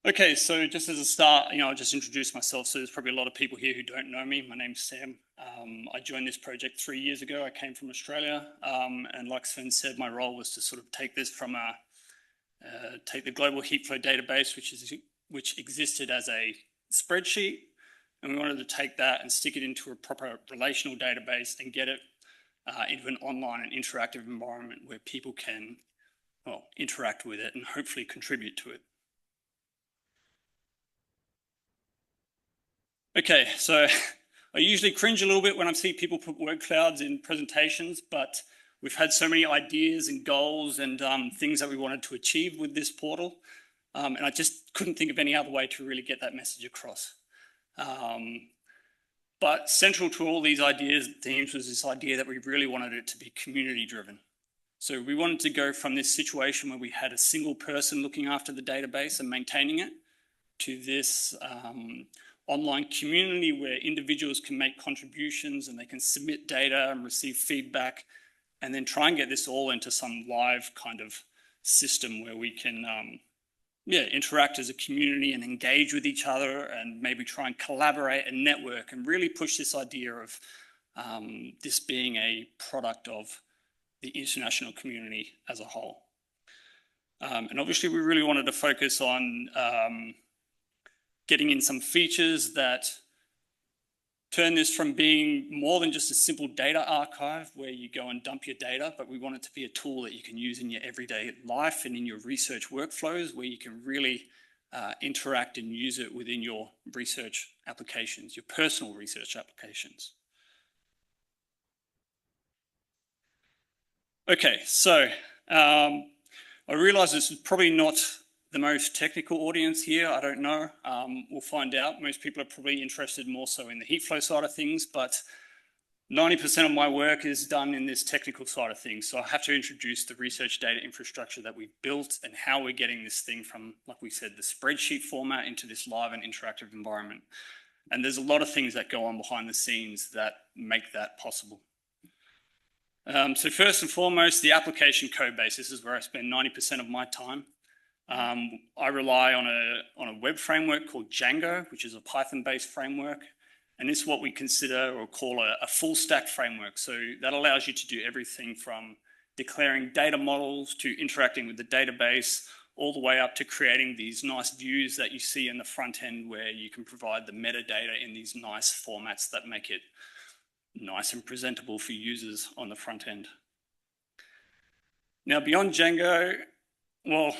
Okay, so just as a start, I'll just introduce myself. So there's probably a lot of people here who don't know me. My name's Sam. I joined this project 3 years ago. I came from Australia, and like Sven said, my role was to sort of take this from take the global heatflow database, which existed as a spreadsheet, and we wanted to take that and stick it into a proper relational database and get it into an online and interactive environment where people can, well, interact with it and hopefully contribute to it. Okay, so I usually cringe a little bit when I see people put word clouds in presentations, but we've had so many ideas and goals and things that we wanted to achieve with this portal, and I just couldn't think of any other way to really get that message across. But central to all these ideas and themes was this idea that we really wanted it to be community driven. So we wanted to go from this situation where we had a single person looking after the database and maintaining it to this online community where individuals can make contributions and they can submit data and receive feedback, and then try and get this all into some live kind of system where we can interact as a community and engage with each other and maybe try and collaborate and network and really push this idea of this being a product of the international community as a whole. And obviously we really wanted to focus on getting in some features that turn this from being more than just a simple data archive where you go and dump your data, but we want it to be a tool that you can use in your everyday life and in your research workflows where you can really interact and use it within your research applications, your personal research applications. Okay, so I realize this is probably not the most technical audience here. I don't know. We'll find out. Most people are probably interested more so in the heatflow side of things, but 90% of my work is done in this technical side of things. So I have to introduce the research data infrastructure that we've built and how we're getting this thing from, like we said, the spreadsheet format into this live and interactive environment. And there's a lot of things that go on behind the scenes that make that possible. So first and foremost, the application code base. This is where I spend 90% of my time. I rely on a web framework called Django, which is a Python-based framework. And this is what we consider or call a full stack framework. So that allows you to do everything from declaring data models to interacting with the database, all the way up to creating these nice views that you see in the front end where you can provide the metadata in these nice formats that make it nice and presentable for users on the front end. Now, beyond Django, well,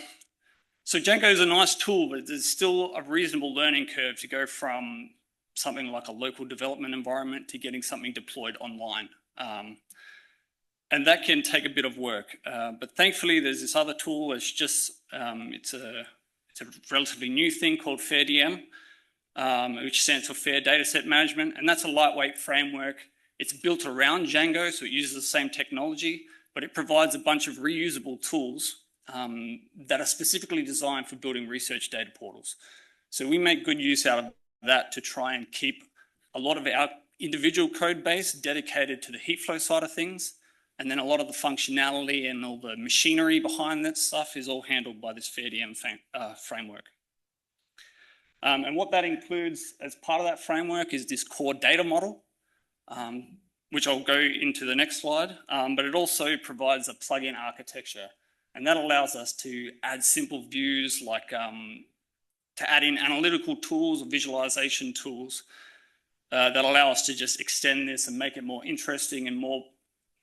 so Django is a nice tool, but there's still a reasonable learning curve to go from something like a local development environment to getting something deployed online. And that can take a bit of work. But thankfully, there's this other tool that's just, it's a relatively new thing called FairDM, which stands for Fair Dataset Management. And that's a lightweight framework. It's built around Django, so it uses the same technology, but it provides a bunch of reusable tools that are specifically designed for building research data portals. So we make good use out of that to try and keep a lot of our individual code base dedicated to the heatflow side of things. And then a lot of the functionality and all the machinery behind that stuff is all handled by this FairDM framework. And what that includes as part of that framework is this core data model, which I'll go into the next slide, but it also provides a plugin architecture. And that allows us to add simple views like to add in analytical tools or visualization tools that allow us to just extend this and make it more interesting and more,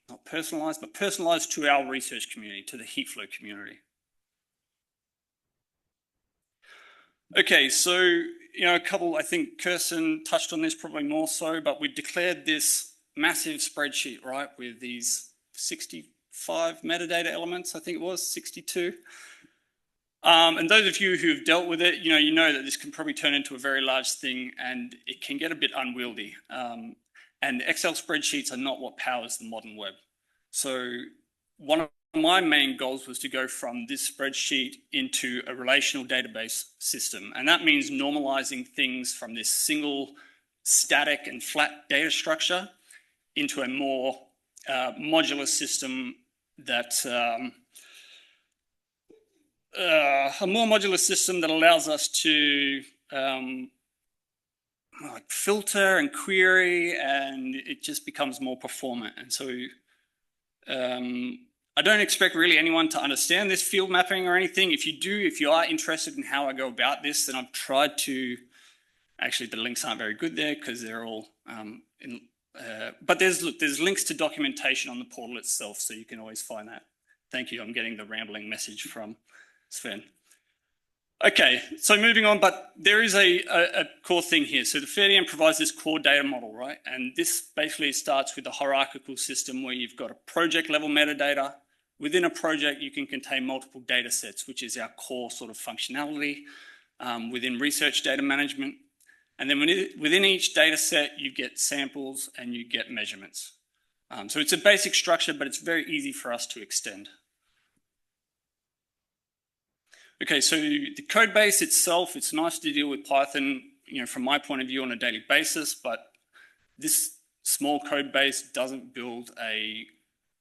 not personalized, but personalized to our research community, to the heatflow community. Okay, so, a couple, I think Kirsten touched on this probably more so, but we declared this massive spreadsheet, right, with these 65 metadata elements, I think it was, 62. And those of you who've dealt with it, you know that this can probably turn into a very large thing and it can get a bit unwieldy. And Excel spreadsheets are not what powers the modern web. So one of my main goals was to go from this spreadsheet into a relational database system. And that means normalizing things from this single static and flat data structure into a more modular system that a more modular system that allows us to like filter and query, and it just becomes more performant. And so I don't expect really anyone to understand this field mapping or anything. If you do, if you are interested in how I go about this, then I've tried to, actually the links aren't very good there because they're all but there's links to documentation on the portal itself, so you can always find that. Thank you, I'm getting the rambling message from Sven. Okay, so moving on, but there is a core thing here. So the FairDM provides this core data model, right? And this basically starts with a hierarchical system where you've got a project level metadata. Within a project, you can contain multiple data sets, which is our core sort of functionality within research data management. And then within each data set, you get samples and you get measurements. So it's a basic structure, but it's very easy for us to extend. Okay, so the code base itself, it's nice to deal with Python, from my point of view on a daily basis, but this small code base doesn't build a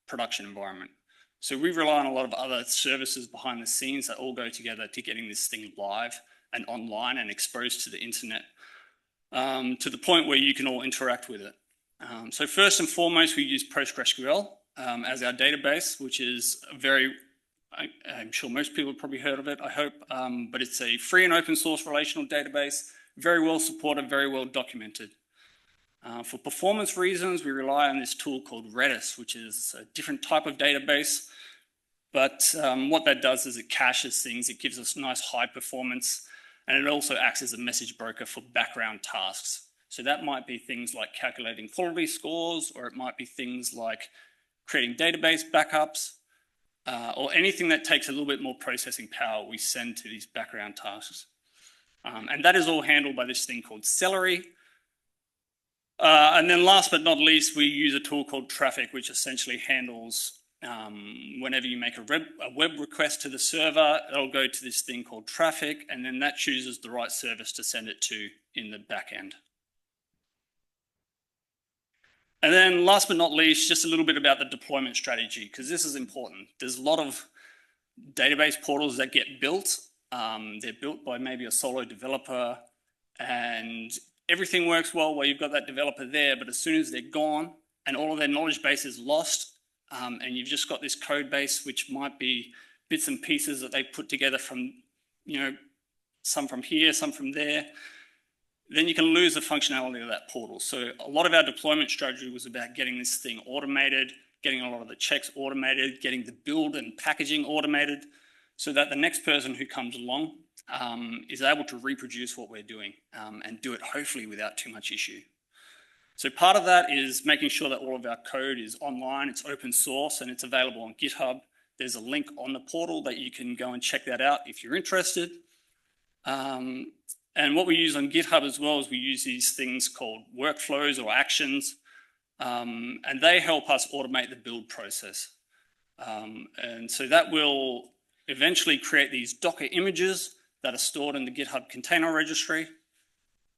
production environment. So we rely on a lot of other services behind the scenes that all go together to getting this thing live and online and exposed to the internet to the point where you can all interact with it. So first and foremost, we use PostgreSQL as our database, which is a very, I'm sure most people have probably heard of it, I hope, but it's a free and open source relational database, very well supported, very well documented. For performance reasons, we rely on this tool called Redis, which is a different type of database, but what that does is it caches things, it gives us nice high performance, and it also acts as a message broker for background tasks. So that might be things like calculating quality scores, or it might be things like creating database backups, or anything that takes a little bit more processing power we send to these background tasks. And that is all handled by this thing called Celery. And then last but not least, we use a tool called Traffic, which essentially handles whenever you make a web request to the server, it'll go to this thing called Traffic, and then that chooses the right service to send it to in the back end. And then last but not least, just a little bit about the deployment strategy, because this is important. There's a lot of database portals that get built. They're built by maybe a solo developer, and everything works well while you've got that developer there, but as soon as they're gone and all of their knowledge base is lost, and you've just got this code base, which might be bits and pieces that they put together from, some from here, some from there, then you can lose the functionality of that portal. So a lot of our deployment strategy was about getting this thing automated, getting a lot of the checks automated, getting the build and packaging automated, so that the next person who comes along is able to reproduce what we're doing and do it hopefully without too much issue. So part of that is making sure that all of our code is online, it's open source, and it's available on GitHub. There's a link on the portal that you can go and check that out if you're interested. And what we use on GitHub as well is we use these things called workflows or actions, and they help us automate the build process. And so that will eventually create these Docker images that are stored in the GitHub container registry.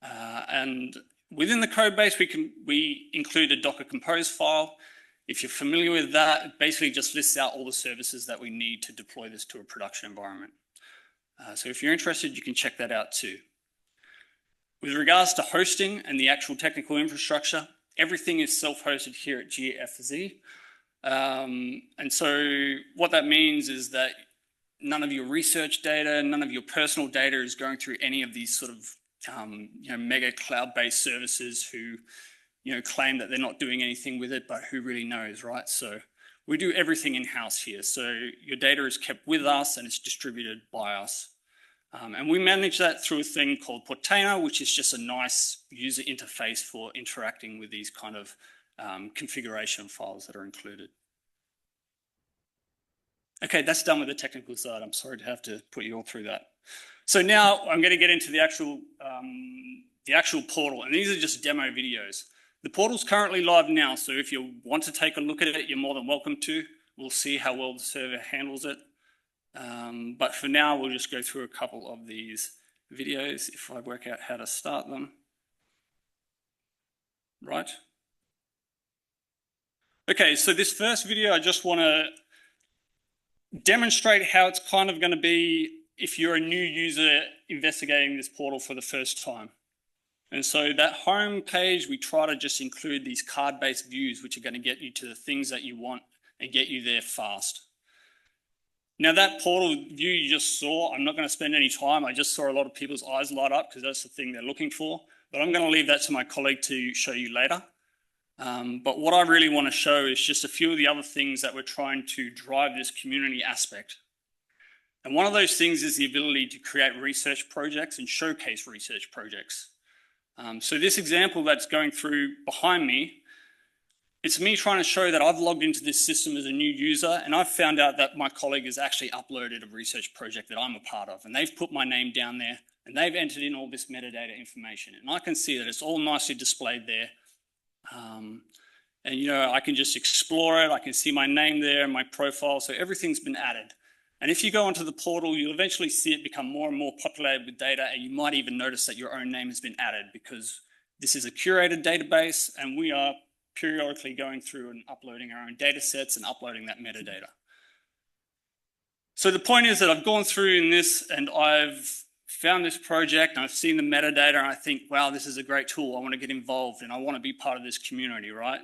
And within the code base, we include a Docker Compose file. If you're familiar with that, it basically just lists out all the services that we need to deploy this to a production environment. So if you're interested, you can check that out too. With regards to hosting and the actual technical infrastructure, everything is self-hosted here at GFZ. And so what that means is that none of your research data, none of your personal data is going through any of these sort of mega cloud-based services who claim that they're not doing anything with it, but who really knows, right? So we do everything in-house here. So your data is kept with us and it's distributed by us. And we manage that through a thing called Portainer, which is just a nice user interface for interacting with these kind of configuration files that are included. Okay, that's done with the technical side. I'm sorry to have to put you all through that. So now I'm going to get into the actual portal, and these are just demo videos. The portal's currently live now, so if you want to take a look at it, you're more than welcome to. We'll see how well the server handles it. But for now, we'll just go through a couple of these videos if I work out how to start them. Right. Okay, so this first video, I just want to demonstrate how it's kind of going to be if you're a new user investigating this portal for the first time. And so that home page, we try to just include these card-based views, which are going to get you to the things that you want and get you there fast. Now that portal view you just saw, I'm not going to spend any time. I just saw a lot of people's eyes light up because that's the thing they're looking for. But I'm going to leave that to my colleague to show you later. But what I really want to show is just a few of the other things that we're trying to drive this community aspect. And one of those things is the ability to create research projects and showcase research projects. So this example that's going through behind me, it's me trying to show that I've logged into this system as a new user, and I've found out that my colleague has actually uploaded a research project that I'm a part of, and they've put my name down there, and they've entered in all this metadata information. And I can see that it's all nicely displayed there. And I can just explore it. I can see my name there and my profile. So everything's been added. And if you go onto the portal, you'll eventually see it become more and more populated with data. And you might even notice that your own name has been added because this is a curated database and we are periodically going through and uploading our own data sets and uploading that metadata. So the point is that I've gone through in this and I've found this project and I've seen the metadata and I think, wow, this is a great tool. I want to get involved and I want to be part of this community, right?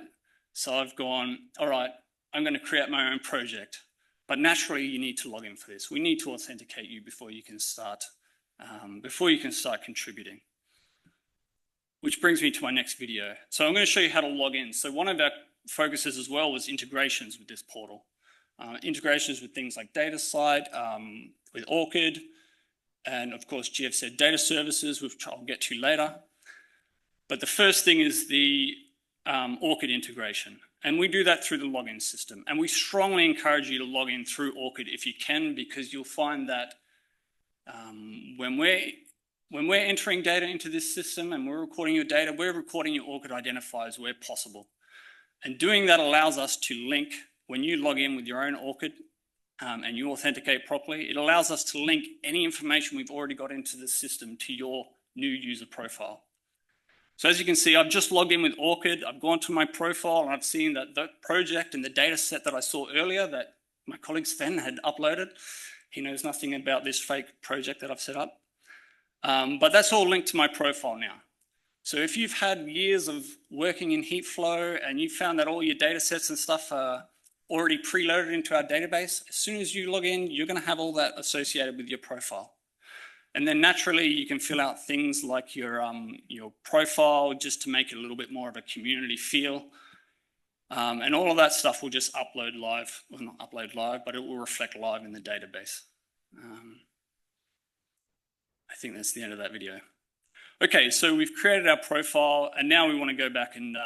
So I've gone, all right, I'm going to create my own project. But naturally, you need to log in for this. We need to authenticate you before you can start contributing. Which brings me to my next video. So I'm going to show you how to log in. So one of our focuses as well was integrations with this portal. Integrations with things like DataSite, with Orchid, and of course, GF said data services, which I'll get to later. But the first thing is the Orchid integration. And we do that through the login system. And we strongly encourage you to log in through Orchid if you can, because you'll find that when we're entering data into this system and we're recording your data, we're recording your Orchid identifiers where possible. And doing that allows us to link, when you log in with your own Orchid and you authenticate properly, it allows us to link any information we've already got into the system to your new user profile. So as you can see, I've just logged in with Orchid. I've gone to my profile and I've seen that the project and the data set that I saw earlier that my colleague Sven had uploaded. He knows nothing about this fake project that I've set up. But that's all linked to my profile now. So if you've had years of working in heatflow and you found that all your data sets and stuff are already preloaded into our database, as soon as you log in, you're going to have all that associated with your profile. And then naturally, you can fill out things like your profile just to make it a little bit more of a community feel. And all of that stuff will just upload live. Well, not upload live, but it will reflect live in the database. I think that's the end of that video. Okay, so we've created our profile, and now we want to go back and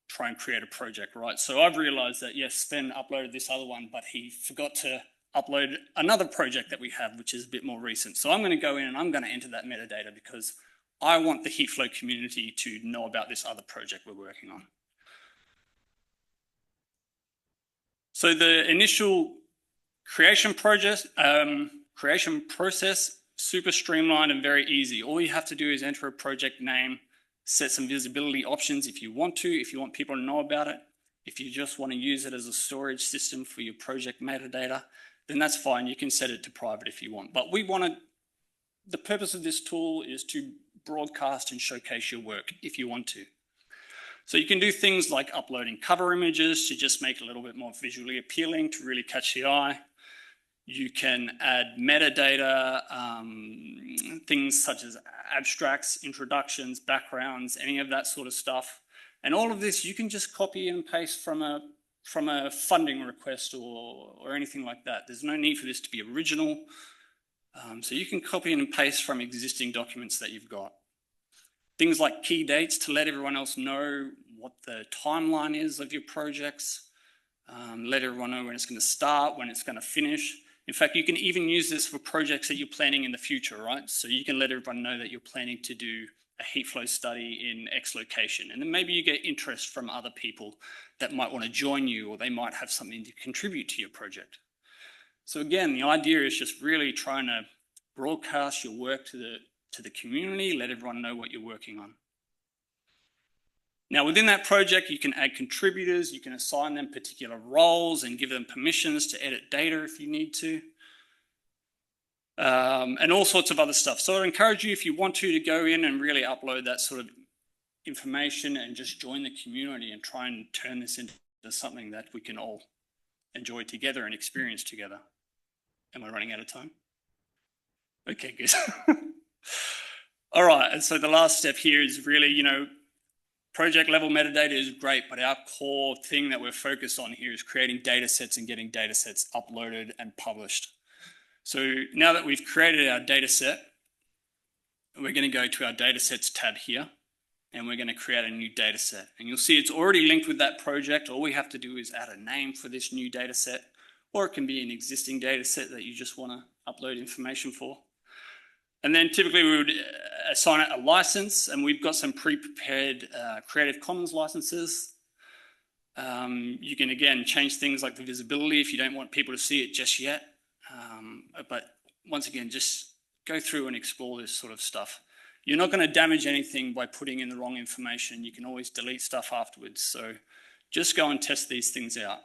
try and create a project, right? So I've realized that, yes, Sven uploaded this other one, but he forgot to upload another project that we have, which is a bit more recent. So I'm going to go in and I'm going to enter that metadata because I want the heatflow community to know about this other project we're working on. So the initial creation process, super streamlined and very easy. All you have to do is enter a project name, set some visibility options if you want people to know about it. If you just want to use it as a storage system for your project metadata, then that's fine. You can set it to private if you want. But the purpose of this tool is to broadcast and showcase your work if you want to. So you can do things like uploading cover images to just make it a little bit more visually appealing to really catch the eye. You can add metadata, things such as abstracts, introductions, backgrounds, any of that sort of stuff. And all of this you can just copy and paste from a funding request or anything like that. There's no need for this to be original. So you can copy and paste from existing documents that you've got. Things like key dates to let everyone else know what the timeline is of your projects. Let everyone know when it's going to start, when it's going to finish. In fact, you can even use this for projects that you're planning in the future, right? So you can let everyone know that you're planning to do a heatflow study in X location. And then maybe you get interest from other people that might want to join you, or they might have something to contribute to your project. So again, the idea is just really trying to broadcast your work to the community, let everyone know what you're working on. Now, within that project, you can add contributors, you can assign them particular roles and give them permissions to edit data if you need to, and all sorts of other stuff. So I'd encourage you, if you want to go in and really upload that sort of information and just join the community and try and turn this into something that we can all enjoy together and experience together. Am I running out of time? Okay, good. All right, and so the last step here is really, project level metadata is great, but our core thing that we're focused on here is creating data sets and getting data sets uploaded and published. So now that we've created our data set, we're going to go to our data sets tab here, and we're going to create a new data set. And you'll see it's already linked with that project. All we have to do is add a name for this new data set, or it can be an existing data set that you just want to upload information for. And then typically we would assign it a license, and we've got some pre-prepared Creative Commons licenses. You can again change things like the visibility if you don't want people to see it just yet. But once again, just go through and explore this sort of stuff. You're not going to damage anything by putting in the wrong information. You can always delete stuff afterwards. So just go and test these things out.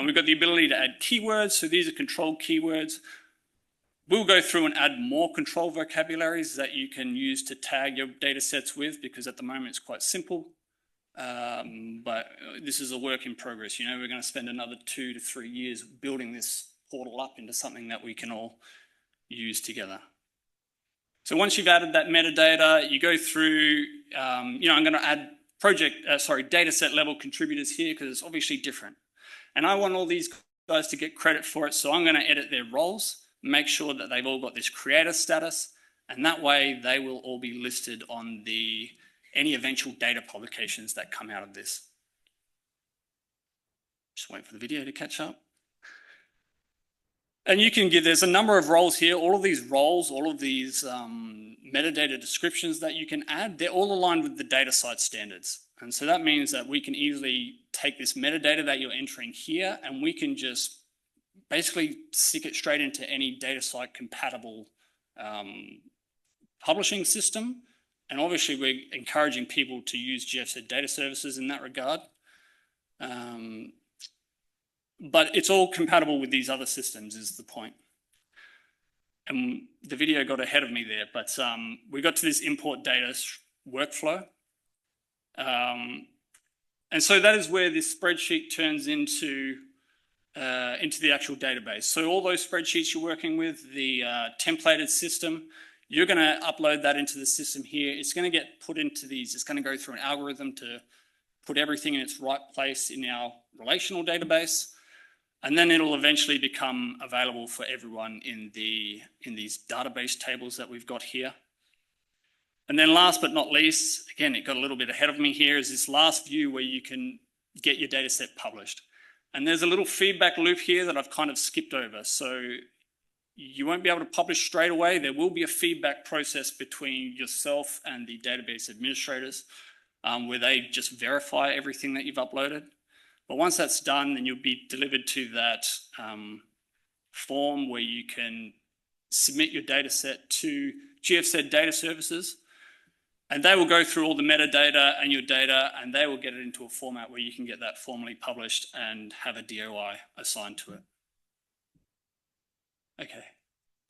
We've got the ability to add keywords. So these are controlled keywords. We'll go through and add more control vocabularies that you can use to tag your data sets with, because at the moment it's quite simple. But this is a work in progress. We're going to spend another 2 to 3 years building this portal up into something that we can all use together. So once you've added that metadata, you go through, I'm going to add data set level contributors here because it's obviously different. And I want all these guys to get credit for it, so I'm going to edit their roles, make sure that they've all got this creator status, and that way they will all be listed on any eventual data publications that come out of this. Just wait for the video to catch up. And you can there's a number of roles here. All of these roles, all of these metadata descriptions that you can add, they're all aligned with the data site standards. And so that means that we can easily take this metadata that you're entering here, and we can just basically stick it straight into any data site compatible publishing system. And obviously we're encouraging people to use GFZ data services in that regard. But it's all compatible with these other systems is the point. And the video got ahead of me there, but we got to this import data workflow. And so that is where this spreadsheet turns into the actual database. So all those spreadsheets you're working with, the templated system, you're going to upload that into the system here. It's going to get put into these. It's going to go through an algorithm to put everything in its right place in our relational database. And then it'll eventually become available for everyone in these database tables that we've got here. And then last but not least, again, it got a little bit ahead of me here, is this last view where you can get your data set published. And there's a little feedback loop here that I've kind of skipped over. So you won't be able to publish straight away. There will be a feedback process between yourself and the database administrators where they just verify everything that you've uploaded. But once that's done, then you'll be delivered to that form where you can submit your data set to GFZ data services, and they will go through all the metadata and your data, and they will get it into a format where you can get that formally published and have a DOI assigned to it. Okay.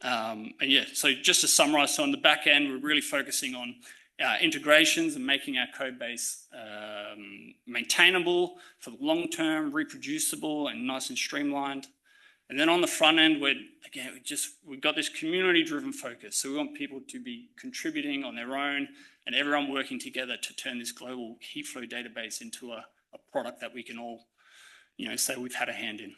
And yeah, so just to summarize, so on the back end, we're really focusing on integrations and making our code base maintainable for the long term, reproducible and nice and streamlined. And then on the front end, we've got this community driven focus. So we want people to be contributing on their own and everyone working together to turn this global heatflow database into a product that we can all, say we've had a hand in.